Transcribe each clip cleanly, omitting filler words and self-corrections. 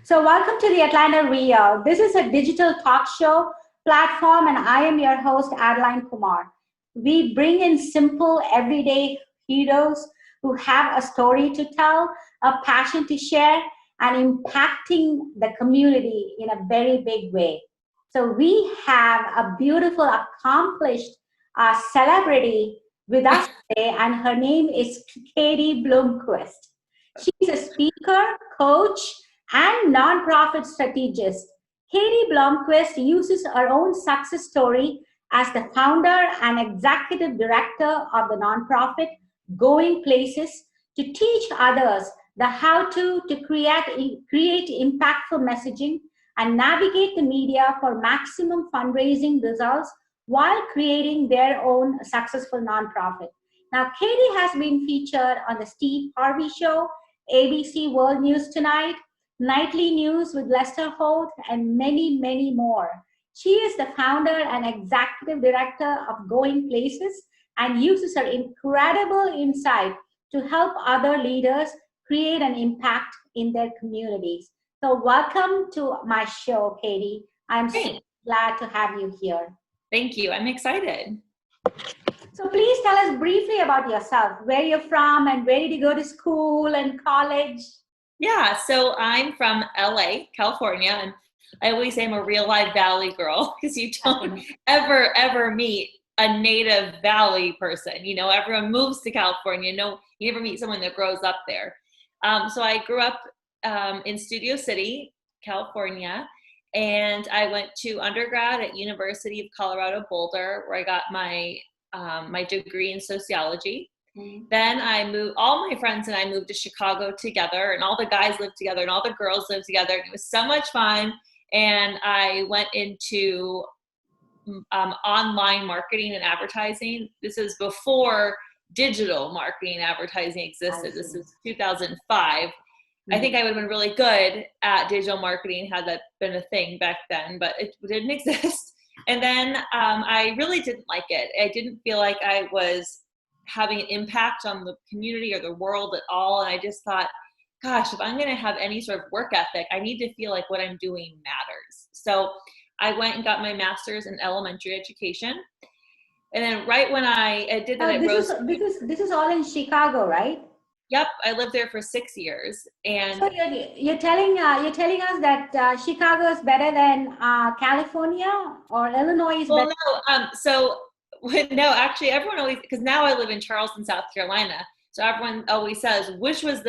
So, welcome to the Atlanta Real. This is a digital talk show platform, and I am your host, Adeline Kumar. We bring in simple, everyday heroes who have a story to tell, a passion to share, and impacting the community in a very big way. So, we have a beautiful, accomplished celebrity with us today, and her name is Katie Blomquist. She's a speaker, coach, and nonprofit strategist. Katie Blomquist uses her own success story as the founder and executive director of the nonprofit Going Places to teach others the how to create impactful messaging and navigate the media for maximum fundraising results while creating their own successful nonprofit. Now, Katie has been featured on the Steve Harvey Show, ABC World News Tonight, Nightly News with Lester Holt, and many, many more. She is the founder and executive director of Going Places and uses her incredible insight to help other leaders create an impact in their communities. So, welcome to my show, Katie. I'm so Great. glad to have you here. Thank you. I'm excited. So, please tell us briefly about yourself, where you're from, and where did you go to school and college? Yeah, so I'm from LA, California, and I always say I'm a real live Valley girl because you don't ever meet a native Valley person. You know, everyone moves to California. No, you never meet someone that grows up there. So I grew up in Studio City, California, and I went to undergrad at University of Colorado Boulder, where I got my my degree in sociology. Then I moved, all my friends and I moved to Chicago together, and all the guys lived together and all the girls lived together. And it was so much fun. And I went into online marketing and advertising. This is before digital marketing and advertising existed. This is 2005. I think I would have been really good at digital marketing had that been a thing back then, but it didn't exist. And then I really didn't like it. I didn't feel like I was having an impact on the community or the world at all. And I just thought, gosh, if I'm going to have any sort of work ethic, I need to feel like what I'm doing matters. So I went and got my master's in elementary education. And then right when I did that, this is all in Chicago, right? Yep, I lived there for 6 years. And so you're telling us that Chicago is better than California, or Illinois is better? No, actually, everyone always, because now I live in Charleston, South Carolina. So everyone always says, which was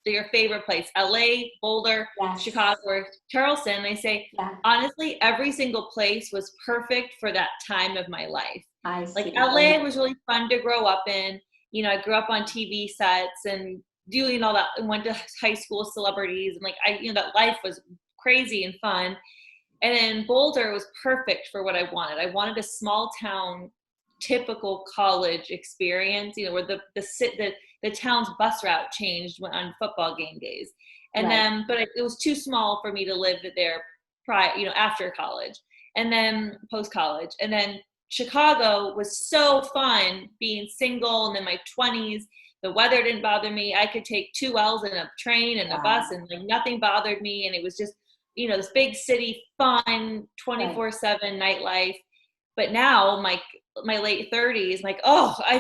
your favorite place? LA, Boulder, yes. Chicago, or Charleston? I say, honestly, every single place was perfect for that time of my life. I see. Like LA was really fun to grow up in. You know, I grew up on TV sets and doing all that, and went to high school celebrities, and that life was crazy and fun. And then Boulder was perfect for what I wanted. I wanted a small town, typical college experience, you know, where the town's bus route changed on football game days. And then, but it was too small for me to live there after college, and then post college. And then Chicago was so fun being single and in my 20s. The weather didn't bother me. I could take 2 L's in a train and a bus, and nothing bothered me. And it was just, you know, this big city, fun, 24/7 nightlife. But now my late 30s,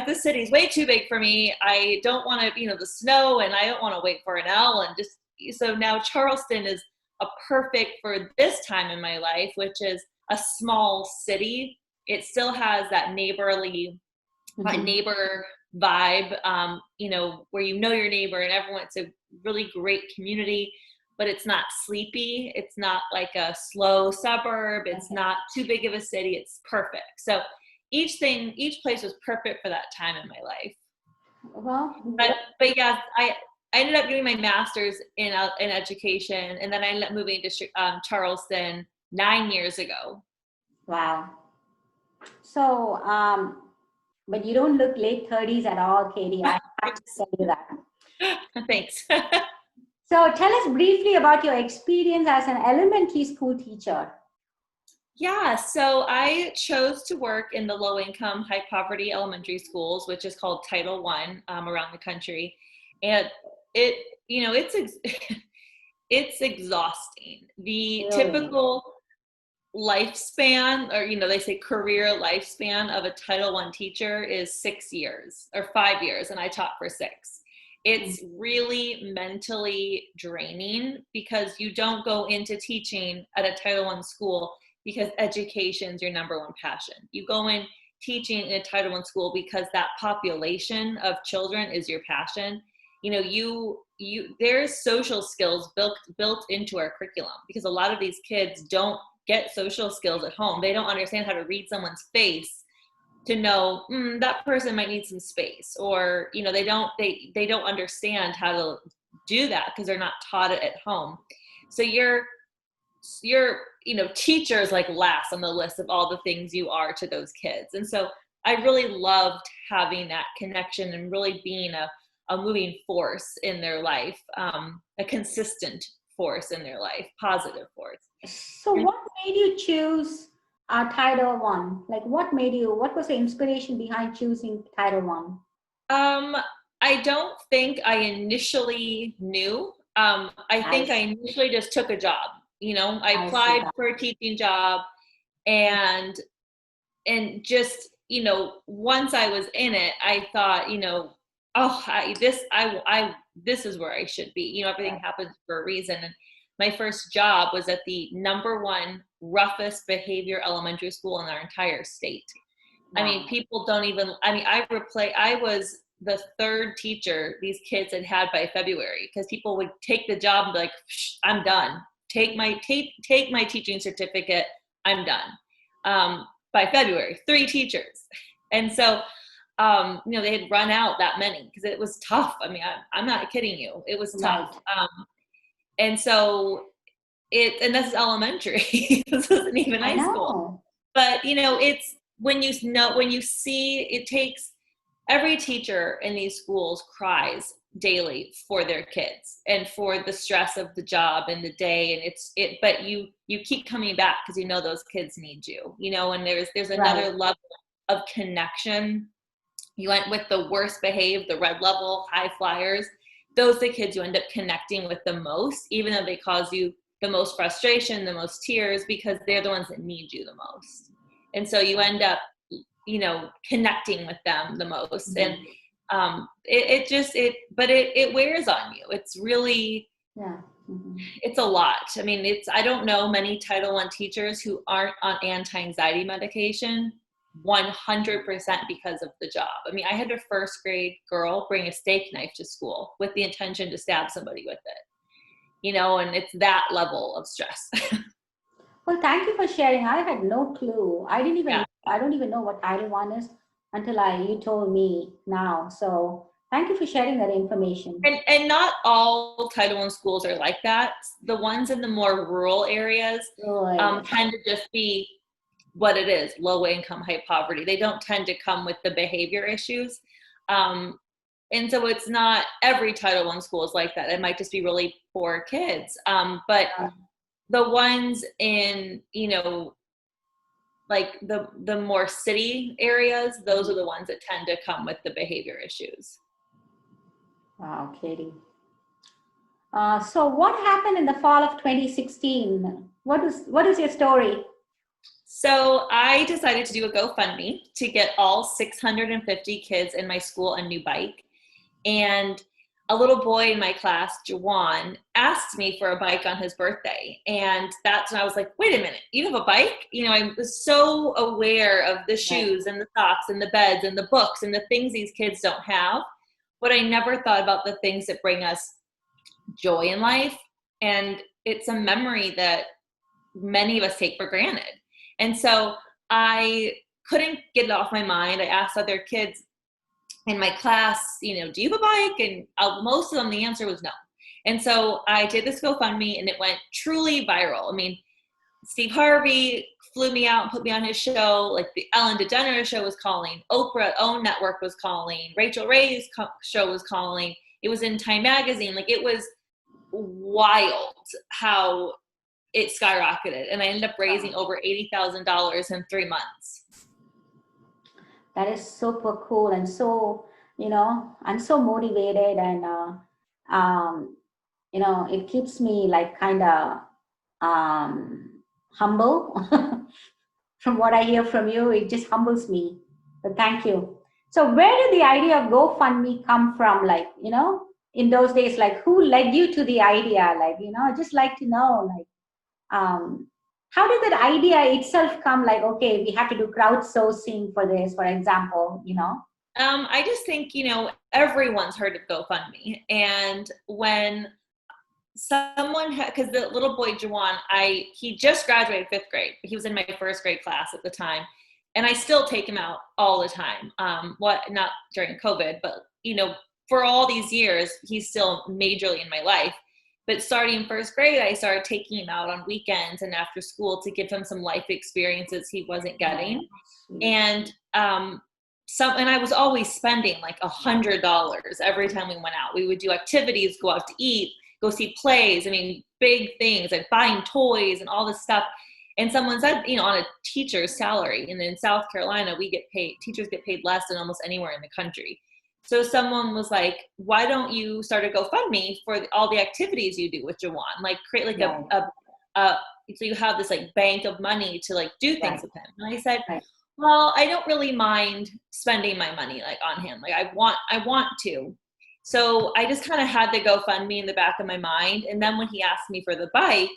this city's way too big for me. I don't want to, the snow, and I don't want to wait for an L. And just, so now Charleston is a perfect for this time in my life, which is a small city. It still has that neighborly, neighbor vibe, where your neighbor and everyone. It's a really great community, but it's not sleepy. It's not like a slow suburb. It's not too big of a city. It's perfect. So each place was perfect for that time in my life. Well, but yeah, I ended up getting my master's in education, and then I ended up moving to Charleston 9 years ago. Wow. So, but you don't look late 30s at all, Katie. I have to say that. Thanks. So tell us briefly about your experience as an elementary school teacher. Yeah, so I chose to work in the low-income, high-poverty elementary schools, which is called Title I around the country. And it's it's exhausting. The Really? typical lifespan, or they say career lifespan of a Title I teacher is 6 years or 5 years, and I taught for 6. Mm. It's really mentally draining because you don't go into teaching at a Title I school because education is your number one passion. You go in teaching in a Title I school because that population of children is your passion. There's social skills built into our curriculum because a lot of these kids don't get social skills at home. They don't understand how to read someone's face to know that person might need some space, or they don't understand how to do that because they're not taught it at home. So your teachers like last on the list of all the things you are to those kids. And so I really loved having that connection and really being a moving force in their life, a consistent force in their life, positive force. So what made you choose Title One? Like what was the inspiration behind choosing Title One? Um, I don't think I initially knew. I I think I see. initially just took a job. I I see applied that. for a teaching job, and just once I was in it, I thought, this is where I should be. Everything Right. happens for a reason. And my first job was at the number one roughest behavior elementary school in our entire state. I mean, Wow. people don't even, I was the third teacher these kids had by February, because people would take the job and be like, I'm done. Take my teaching certificate. I'm done. By February, 3 teachers. And so, they had run out that many because it was tough. I mean, I'm not kidding you. It was tough. Right. And so and this is elementary. This isn't even I high school. know. But it's when you see, it takes every teacher in these schools cries daily for their kids and for the stress of the job and the day, and but you keep coming back because those kids need you, and there's Right. another level of connection. You went with the worst behaved, the red level high flyers. Those are the kids you end up connecting with the most, even though they cause you the most frustration, the most tears, because they're the ones that need you the most. And so you end up, connecting with them the most. And Mhm. it wears on you. It's really, Yeah. Mhm. it's a lot. I mean, I don't know many Title I teachers who aren't on anti-anxiety medication 100% because of the job. I mean, I had a first grade girl bring a steak knife to school with the intention to stab somebody with it, and it's that level of stress. Well, thank you for sharing. I had no clue. Yeah. I don't even know what Title One is until you told me now. So thank you for sharing that information. And not all Title I schools are like that. The ones in the more rural areas Right. tend to just be what it is, low income, high poverty. They don't tend to come with the behavior issues. Um, and so it's not every Title I school is like that. It might just be really poor kids. But Yeah. the ones in, like the more city areas, those are the ones that tend to come with the behavior issues. Wow, Katie. So what happened in the fall of 2016? What is your story? So I decided to do a GoFundMe to get all 650 kids in my school a new bike. And a little boy in my class, Jawan, asked me for a bike on his birthday. And that's when I was like, wait a minute, you have a bike? I was so aware of the Right. shoes and the socks and the beds and the books and the things these kids don't have. But I never thought about the things that bring us joy in life. And it's a memory that many of us take for granted. And so I couldn't get it off my mind. I asked other kids in my class, do you have a bike? And most of them, the answer was no. And so I did this GoFundMe, and it went truly viral. I mean, Steve Harvey flew me out and put me on his show. Like the Ellen DeGeneres show was calling, Oprah OWN network was calling, Rachel Ray's show was calling. It was in Time magazine. Like, it was wild how it skyrocketed, and I ended up raising Wow. over $80,000 in 3 months. That is super cool and so, I'm so motivated and um, it keeps me like kind of humble. From what I hear from you, it just humbles me. But thank you. So where did the idea of GoFundMe come from? Like, in those days, like who led you to the idea? Like, I'd just like to know, like, how did that idea itself come? Like, okay, we have to do crowdsourcing for this, for example. I just think, everyone's heard of GoFundMe. And when someone because the little boy Jawan, he just graduated 5th grade. He was in my 1st grade class at the time, and I still take him out all the time. Not during COVID, but for all these years, he's still majorly in my life. But starting in 1st grade, I started taking him out on weekends and after school to give him some life experiences he wasn't getting. And and I was always spending like $100 every time we went out. We would do activities, go out to eat, go see plays. I mean, big things like buying toys and all this stuff. And someone said, on a teacher's salary, and in South Carolina, teachers get paid less than almost anywhere in the country. So someone was like, why don't you start a GoFundMe for all the activities you do with Jawan? Like create like so you have this like bank of money to like do things with him. And I said, well, I don't really mind spending my money like on him. Like I want to. So I just kind of had the GoFundMe in the back of my mind. And then when he asked me for the bike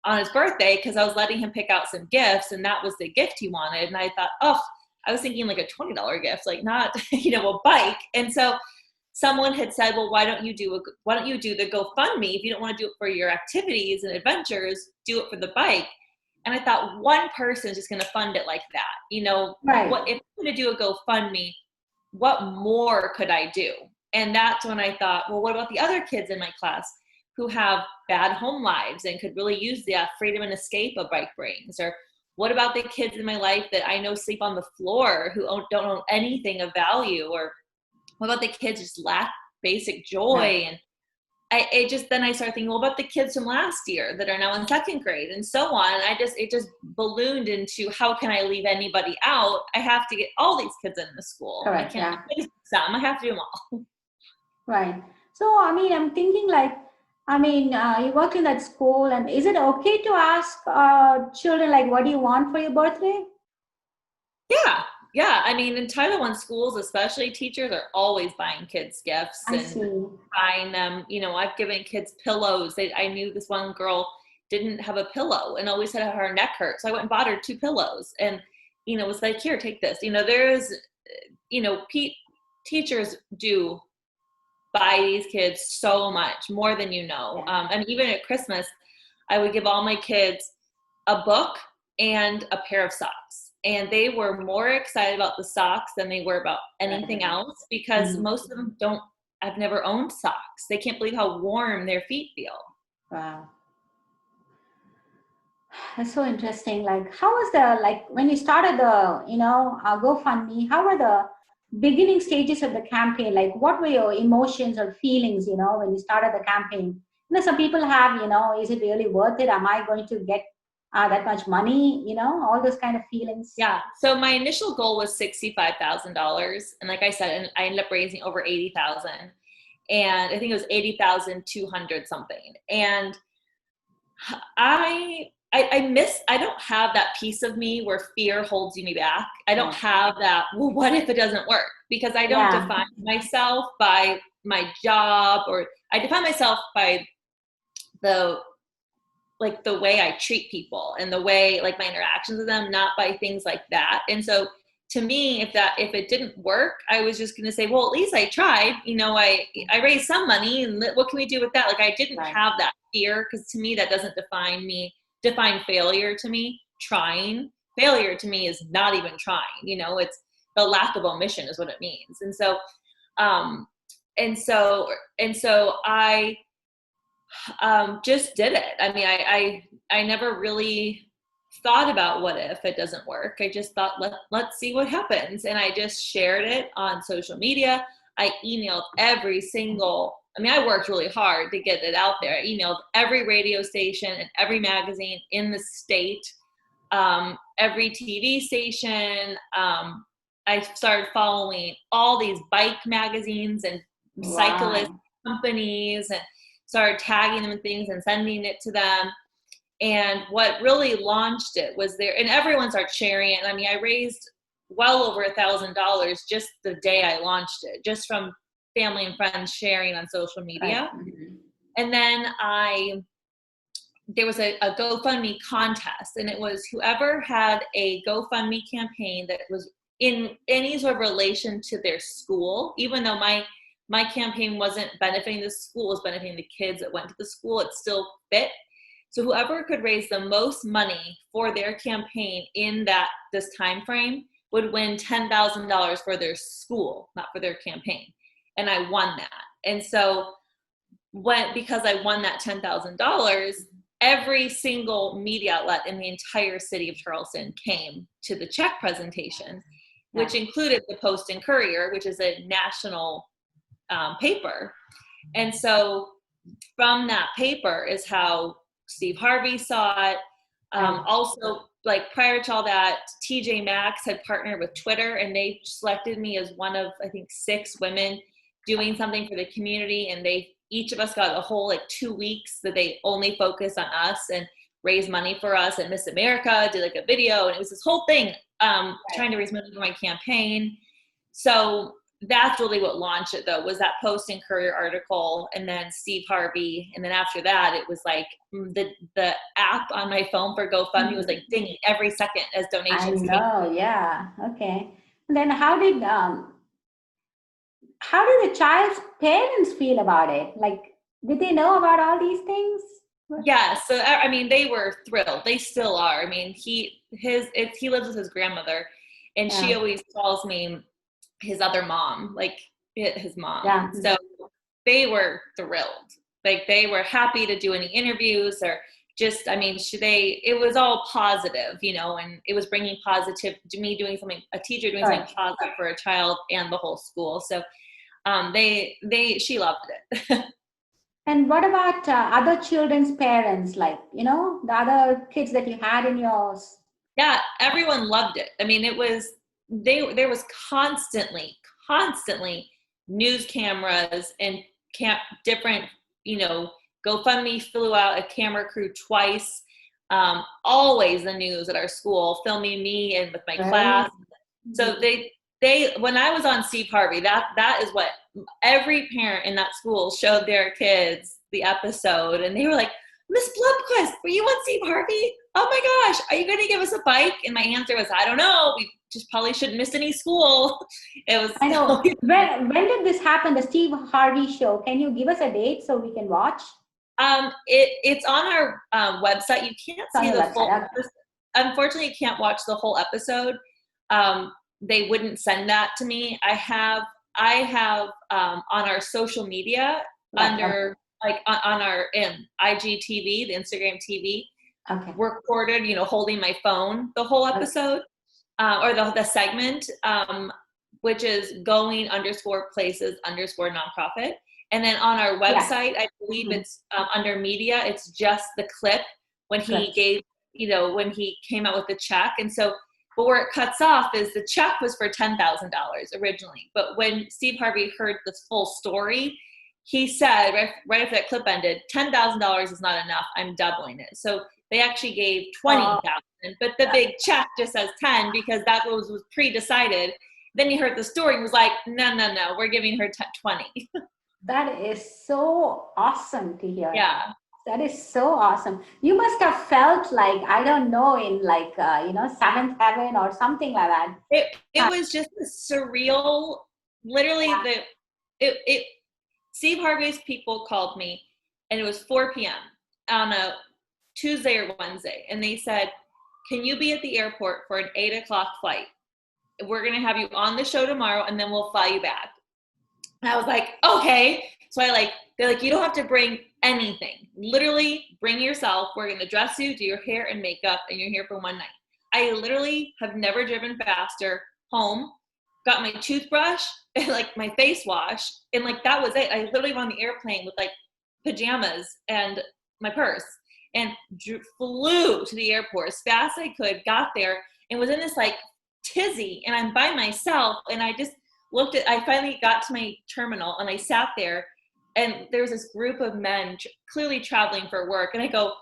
on his birthday, because I was letting him pick out some gifts, and that was the gift he wanted. And I thought, I was thinking like a $20 gift, like not, a bike. And so someone had said, well, why don't you do the GoFundMe? If you don't want to do it for your activities and adventures, do it for the bike. And I thought one person is just going to fund it like that. What if I'm going to do a GoFundMe, what more could I do? And that's when I thought, well, what about the other kids in my class who have bad home lives and could really use the freedom and escape a bike brings? Or what about the kids in my life that I know sleep on the floor who don't own anything of value? Or what about the kids who just lack basic joy? And then I started thinking, well, about the kids from last year that are now in 2nd grade and so on. And it just ballooned into, how can I leave anybody out? I have to get all these kids in the school. Correct, I can't do some. I have to do them all. Right. So, I'm thinking like, you work in that school, and is it okay to ask children, like, what do you want for your birthday? Yeah. I mean, in Title I schools, especially, teachers are always buying kids gifts buying them. I've given kids pillows. I knew this one girl didn't have a pillow and always had her neck hurt. So I went and bought her 2 pillows and, was like, here, take this. There's, teachers do buy these kids so much more than and even at Christmas, I would give all my kids a book and a pair of socks, and they were more excited about the socks than they were about anything else, because most of them I've never owned socks. They can't believe how warm their feet feel. Wow, that's so interesting. Like, how was when you started the GoFundMe, how were the beginning stages of the campaign? Like, what were your emotions or feelings, when you started the campaign? Some people have, is it really worth it? Am I going to get that much money? All those kind of feelings. Yeah. So my initial goal was $65,000. And like I said, I ended up raising over 80,000. And I think it was 80,200 something. And I don't have that piece of me where fear holds me back. I don't have that, well, what if it doesn't work? Because I don't define myself by my job, or I define myself by the way I treat people and the way, like, my interactions with them, not by things like that. And so to me, if it didn't work, I was just going to say, well, at least I tried. I raised some money, and what can we do with that? Like, I didn't have that fear, because to me, that doesn't define failure to me. Trying. Failure to me is not even trying. It's the lack of omission is what it means. And so I just did it. I mean, I never really thought about what if it doesn't work. I just thought, let's see what happens. And I just shared it on social media. I emailed I worked really hard to get it out there. I emailed every radio station and every magazine in the state, every TV station. I started following all these bike magazines and cyclist companies. And started tagging them in things and sending it to them. And what really launched it was there, and everyone started sharing it. And I mean, I raised well over $1,000 just the day I launched it, just from family and friends sharing on social media. Right. Mm-hmm. And then there was a GoFundMe contest, and it was whoever had a GoFundMe campaign that was in any sort of relation to their school, even though my campaign wasn't benefiting the school, it was benefiting the kids that went to the school, it still fit. So whoever could raise the most money for their campaign in this time frame would win $10,000 for their school, not for their campaign. And I won that. And so because I won that $10,000, every single media outlet in the entire city of Charleston came to the check presentation, which included the Post and Courier, which is a national paper. And so from that paper is how Steve Harvey saw it. Also, like prior to all that, TJ Maxx had partnered with Twitter, and they selected me as one of, I think, 6 women doing something for the community. And each of us got a whole 2 weeks that they only focused on us and raised money for us. And Miss America did a video, and it was this whole thing trying to raise money for my campaign. So that's really what launched it, though, was that Post and Courier article, and then Steve Harvey. And then after that, it was like the app on my phone for GoFundMe was dinging every second as donations came. I know, yeah. Okay. And then how did the child's parents feel about it? Like, did they know about all these things? Yeah, so I mean, they were thrilled. They still are. I mean, he lives with his grandmother, and she always calls me his other mom, like his mom. Yeah. So they were thrilled. Like, they were happy to do any interviews or just, I mean, it was all positive, and it was bringing positive to me, a teacher doing something positive for a child and the whole school. So she loved it. And what about other children's parents, like, the other kids that you had in yours? Yeah, everyone loved it. I mean, there was constantly news cameras and different, GoFundMe flew out a camera crew twice. Always the news at our school, filming me and with my class. So when I was on Steve Harvey, that is what every parent in that school showed their kids the episode, and they were like, "Miss Blomquist, were you on Steve Harvey? Oh my gosh, are you going to give us a bike?" And my answer was, "I don't know. We just probably shouldn't miss any school." It was. I know. When did this happen? The Steve Harvey show. Can you give us a date so we can watch? It's on our website. You can't see the full episode. Unfortunately, you can't watch the whole episode. They wouldn't send that to me. I have on our social media under on our IGTV, the Instagram TV, recorded, holding my phone the whole episode or the segment, which is going_places_nonprofit. And then on our website, I believe it's under media, it's just the clip when he gave, when he came out with the check. And so, but where it cuts off is the check was for $10,000 originally. But when Steve Harvey heard the full story, he said, right after that clip ended, $10,000 is not enough. I'm doubling it. So they actually gave $20,000, but the big check just says 10 because that was pre-decided. Then he heard the story and was like, no, we're giving her 20. That is so awesome to hear. Yeah. That is so awesome. You must have felt like, I don't know, in like, seventh heaven or something like that. It was just a surreal, literally Steve Harvey's people called me, and it was 4 p.m. on a Tuesday or Wednesday. And they said, "Can you be at the airport for an 8:00 flight? We're going to have you on the show tomorrow, and then we'll fly you back." And I was like, okay. So they're like, "You don't have to bring anything. Literally bring yourself. We're going to dress you, do your hair and makeup, and you're here for one night." I literally have never driven faster home, got my toothbrush and my face wash. And that was it. I literally went on the airplane with pajamas and my purse and flew to the airport as fast as I could, got there and was in this tizzy, and I'm by myself. And I just I finally got to my terminal and I sat there and there's this group of men clearly traveling for work, and I go,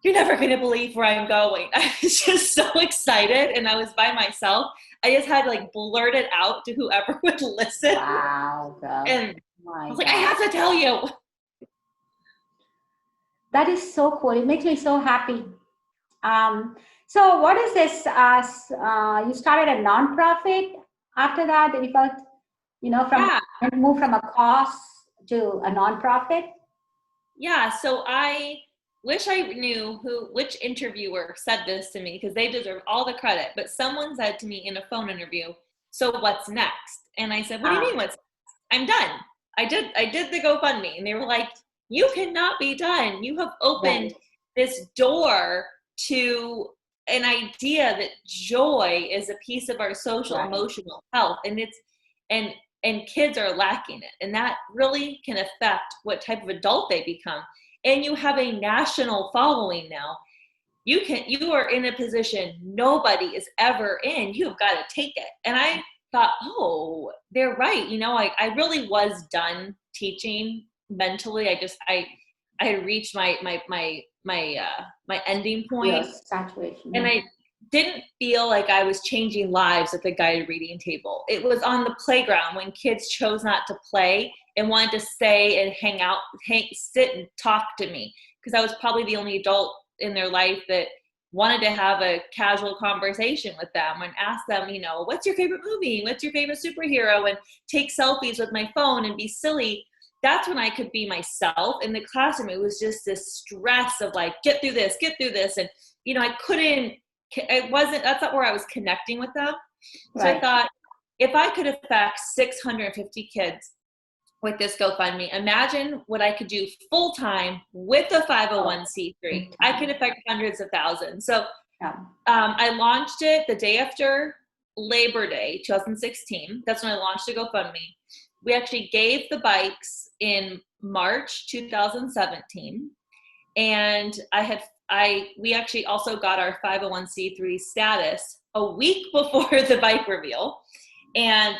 you're never going to believe where I'm going. I was just so excited, and I was by myself. I just had to like blurt it out to whoever would listen. Wow, girl. And My I was like, God. I have to tell you. That is so cool. It makes me so happy. So what is this? You started a nonprofit after that, you felt, from Yeah. move from a cause to a nonprofit? Yeah. So I wish I knew which interviewer said this to me, because they deserve all the credit. But someone said to me in a phone interview, so what's next? And I said, what do you mean what's next? I'm done. I did the GoFundMe. And they were like, you cannot be done. You have opened this door to an idea that joy is a piece of our social emotional health, and and kids are lacking it, and that really can affect what type of adult they become. And you have a national following now. You are in a position nobody is ever in. You've got to take it. And I thought, oh, they're right. I really was done teaching mentally. I had reached my ending point. Yes, saturation. And I didn't feel like I was changing lives at the guided reading table. It was on the playground when kids chose not to play and wanted to stay and hang out, sit and talk to me, because I was probably the only adult in their life that wanted to have a casual conversation with them and ask them, what's your favorite movie? What's your favorite superhero? And take selfies with my phone and be silly. That's when I could be myself. In the classroom, it was just this stress of like, get through this. And, that's not where I was connecting with them. So I thought, if I could affect 650 kids with this GoFundMe, imagine what I could do full time with a 501c3. I could affect hundreds of thousands. So I launched it the day after Labor Day 2016. That's when I launched the GoFundMe. We actually gave the bikes in March 2017, and we actually also got our 501c3 status a week before the bike reveal. And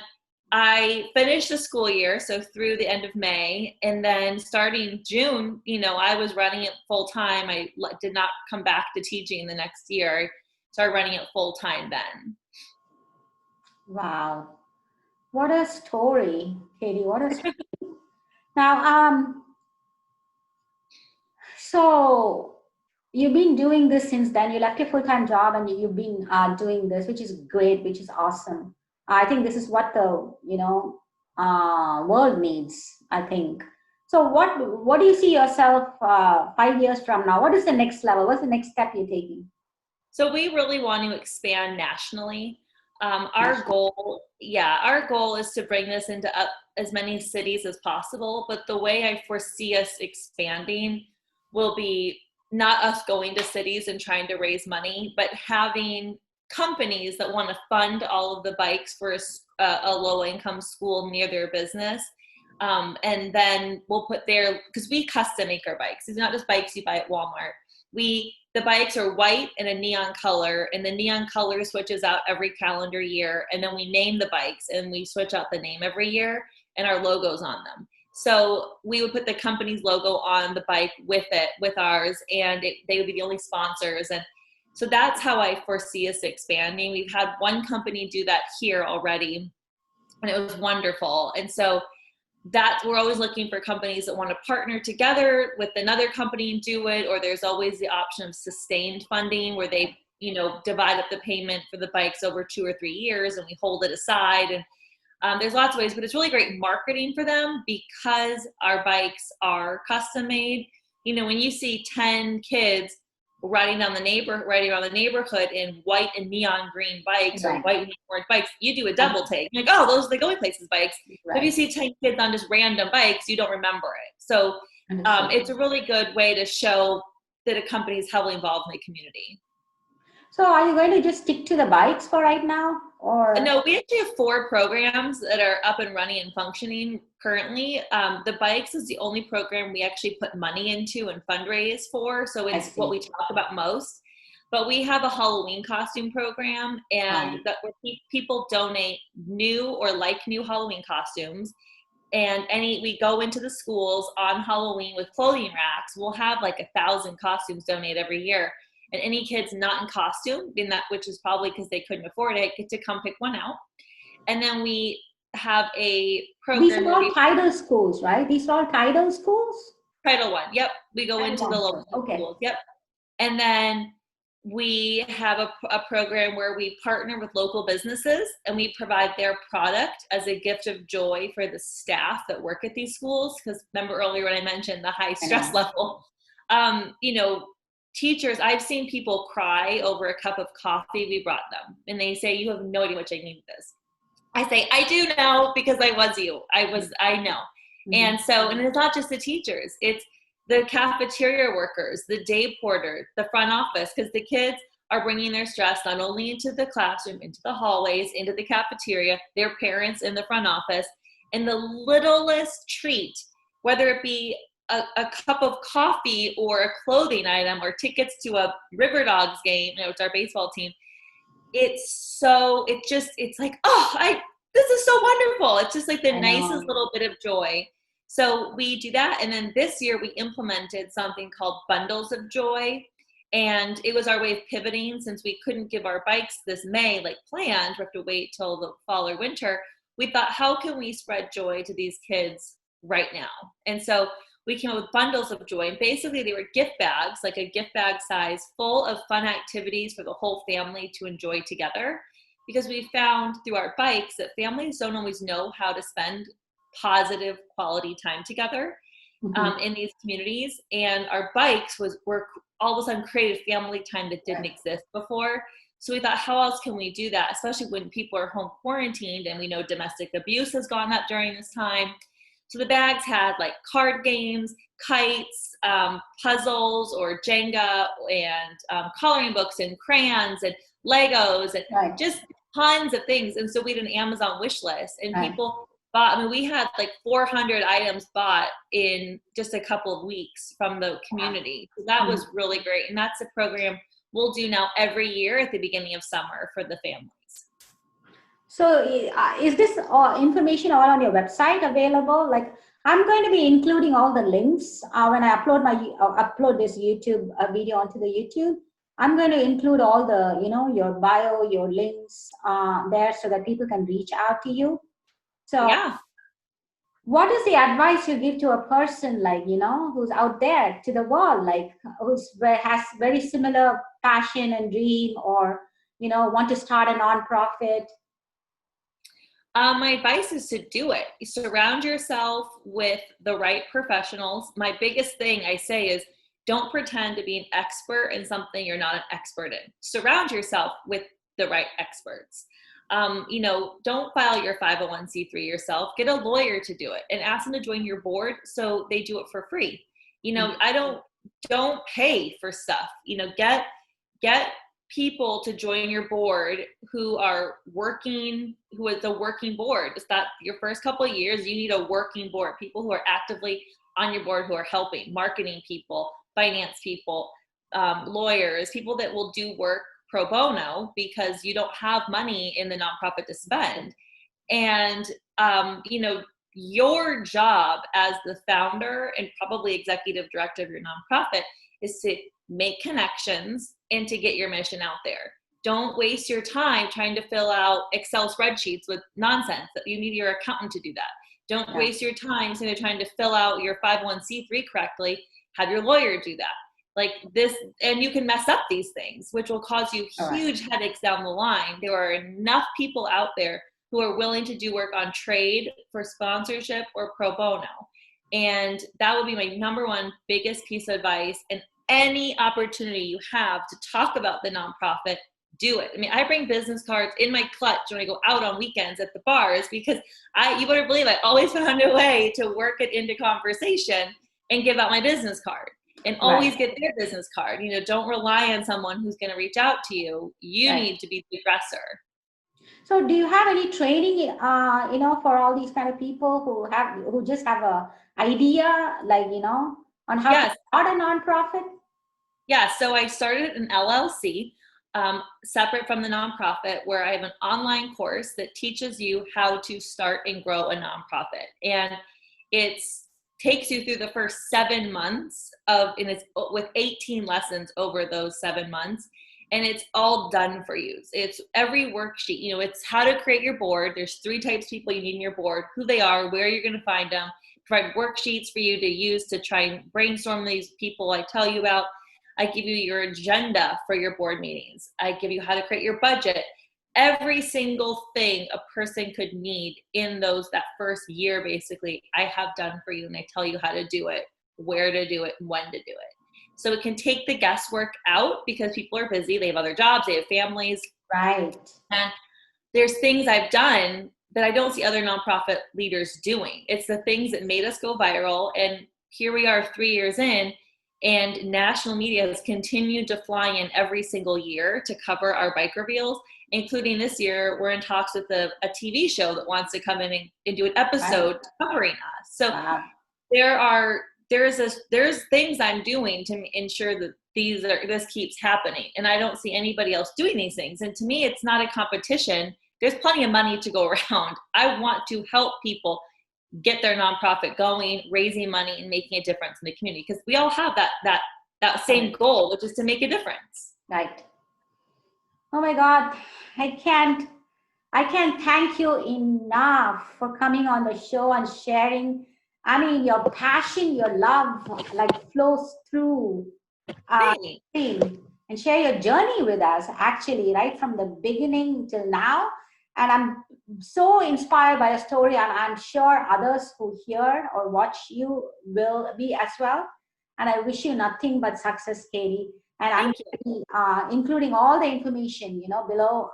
I finished the school year, so through the end of May, and then starting June, I was running it full time. I did not come back to teaching the next year. I started running it full time then. Wow. What a story, Katie. What a story. Now, so you've been doing this since then. You left your full-time job and you've been doing this, which is great, which is awesome. I think this is what the world needs, I think. So what do you see yourself 5 years from now? What is the next level? What's the next step you're taking? So we really want to expand nationally. Our goal is to bring this into as many cities as possible. But the way I foresee us expanding will be not us going to cities and trying to raise money, but having companies that want to fund all of the bikes for a low-income school near their business. And then we'll put because we custom make our bikes. It's not just bikes you buy at Walmart. The bikes are white and a neon color, and the neon color switches out every calendar year. And then we name the bikes and we switch out the name every year, and our logo's on them. So we would put the company's logo on the bike with ours, and they would be the only sponsors. And so that's how I foresee us expanding. We've had one company do that here already, and it was wonderful. And so we're always looking for companies that want to partner together with another company and do it, or there's always the option of sustained funding where they, divide up the payment for the bikes over 2 or 3 years and we hold it aside. And there's lots of ways, but it's really great marketing for them because our bikes are custom made. When you see 10 kids riding around the neighborhood in white and neon green bikes or white and orange bikes, you do a double take. You're like, oh, those are the Going Places bikes. But if you see 10 kids on just random bikes, you don't remember it. So it's a really good way to show that a company is heavily involved in the community. So are you going to just stick to the bikes for right now? Or no, we actually have 4 programs that are up and running and functioning currently. The bikes is the only program we actually put money into and fundraise for. So it's what we talk about most. But we have a Halloween costume program, and that where people donate new or new Halloween costumes. And we go into the schools on Halloween with clothing racks. We'll have like 1,000 costumes donated every year. And any kids not in costume, which is probably because they couldn't afford it, get to come pick one out. And then we have a These program are where all tidal schools, right? These are all tidal schools? Title I. Yep. We go Title into I the schools. local Okay. schools. Yep. And then we have a program where we partner with local businesses and we provide their product as a gift of joy for the staff that work at these schools. Because remember earlier when I mentioned the high stress level, teachers, I've seen people cry over a cup of coffee we brought them. And they say, you have no idea what I need this. I say, I do know because I was you. I know. Mm-hmm. And so, and it's not just the teachers, it's the cafeteria workers, the day porter, the front office, because the kids are bringing their stress not only into the classroom, into the hallways, into the cafeteria, their parents in the front office, and the littlest treat, whether it be a cup of coffee or a clothing item or tickets to a River Dogs game, it's our baseball team. It's like, this is so wonderful. It's just like the nicest little bit of joy. So we do that. And then this year we implemented something called Bundles of Joy. And it was our way of pivoting since we couldn't give our bikes this May like planned. We have to wait till the fall or winter. We thought, how can we spread joy to these kids right now? And so we came up with Bundles of Joy. And basically they were gift bags, like a gift bag size, full of fun activities for the whole family to enjoy together. Because we found through our bikes that families don't always know how to spend positive quality time together in these communities. And our bikes were all of a sudden created family time that didn't exist before. So we thought, how else can we do that? Especially when people are home quarantined and we know domestic abuse has gone up during this time. So the bags had like card games, kites, puzzles or Jenga and coloring books and crayons and Legos and just tons of things. And so we did an Amazon wish list and people bought, we had like 400 items bought in just a couple of weeks from the community. So that was really great. And that's a program we'll do now every year at the beginning of summer for the families. So is this information all on your website available? Like, I'm going to be including all the links when I upload this YouTube video onto the YouTube. I'm going to include all the, your bio, your links there so that people can reach out to you. So yeah. What is the advice you give to a person like, who's out there to the world, like has very similar passion and dream or, want to start a nonprofit? My advice is to do it. You surround yourself with the right professionals. My biggest thing I say is don't pretend to be an expert in something you're not an expert in. Surround yourself with the right experts. Don't file your 501c3 yourself. Get a lawyer to do it and ask them to join your board so they do it for free. Don't pay for stuff. Get people to join your board who is a working board. It's that your first couple of years, you need a working board, people who are actively on your board, who are helping, marketing people, finance people, lawyers, people that will do work pro bono because you don't have money in the nonprofit to spend. And, your job as the founder and probably executive director of your nonprofit is to make connections and to get your mission out there. Don't waste your time trying to fill out Excel spreadsheets with nonsense. That you need your accountant to do that. Don't waste your time trying to fill out your 501c3 correctly. Have your lawyer do that. Like this, and you can mess up these things, which will cause you huge headaches down the line. There are enough people out there who are willing to do work on trade for sponsorship or pro bono. And that would be my number one biggest piece of advice. And any opportunity you have to talk about the nonprofit, do it. I bring business cards in my clutch when I go out on weekends at the bars because you better believe I always found a way to work it into conversation and give out my business card and always get their business card. Don't rely on someone who's going to reach out to you. You need to be the aggressor. So do you have any training, for all these kind of people who just have a idea, like, on how to start a nonprofit? Yeah, so I started an LLC. separate from the nonprofit, where I have an online course that teaches you how to start and grow a nonprofit. And it's takes you through the first 7 months and it's with 18 lessons over those 7 months. And it's all done for you. It's every worksheet, it's how to create your board. There's 3 types of people you need in your board, who they are, where you're going to find them, provide worksheets for you to use to try and brainstorm these people I tell you about. I give you your agenda for your board meetings. I give you how to create your budget. Every single thing a person could need in that first year, basically, I have done for you, and I tell you how to do it, where to do it, and when to do it. So it can take the guesswork out, because people are busy. They have other jobs. They have families. Right. And there's things I've done that I don't see other nonprofit leaders doing. It's the things that made us go viral. And here we are 3 years in, and national media has continued to fly in every single year to cover our bike reveals, including this year. We're in talks with a TV show that wants to come in and do an episode covering us. So there's things I'm doing to ensure that this keeps happening. And I don't see anybody else doing these things. And to me, it's not a competition. There's plenty of money to go around. I want to help people get their nonprofit going, raising money, and making a difference in the community, because we all have that same goal, which is to make a difference. Right. Oh my God, I can't thank you enough for coming on the show and sharing. I mean, your passion, your love, like flows through and share your journey with us, actually, right from the beginning till now. And I'm so inspired by your story, and I'm sure others who hear or watch you will be as well. And I wish you nothing but success, Katie. And I'm including all the information, below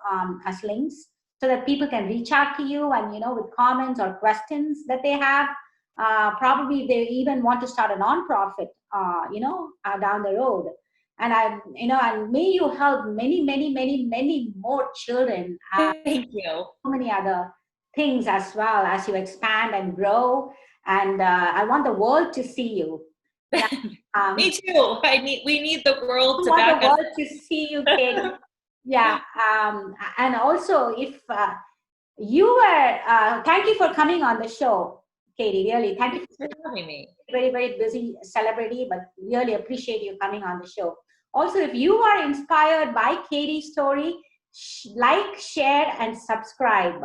as links, so that people can reach out to you and, with comments or questions that they have. Probably they even want to start a nonprofit, down the road. And and may you help many, many, many, many more children. Thank you. So many other things as well, as you expand and grow. And I want the world to see you. Yeah. Me too. We need the world to back us. To see you, Katie. Yeah. And also, if you were, thank you for coming on the show, Katie. Really, thank you for having me. Very, very busy celebrity, but really appreciate you coming on the show. Also, if you are inspired by Katie's story, like, share, and subscribe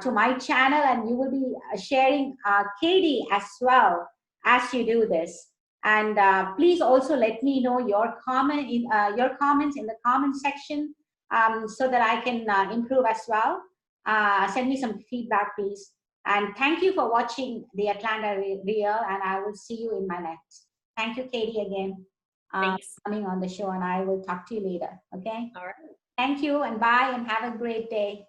to my channel, and you will be sharing Katie as well as you do this. And please also let me know your comments in the comment section, so that I can improve as well. Send me some feedback, please. And thank you for watching the Atlanta Real, and I will see you in my next. Thank you, Katie, again. Thanks. Coming on the show, and I will talk to you later. Okay? All right. Thank you, and bye, and have a great day.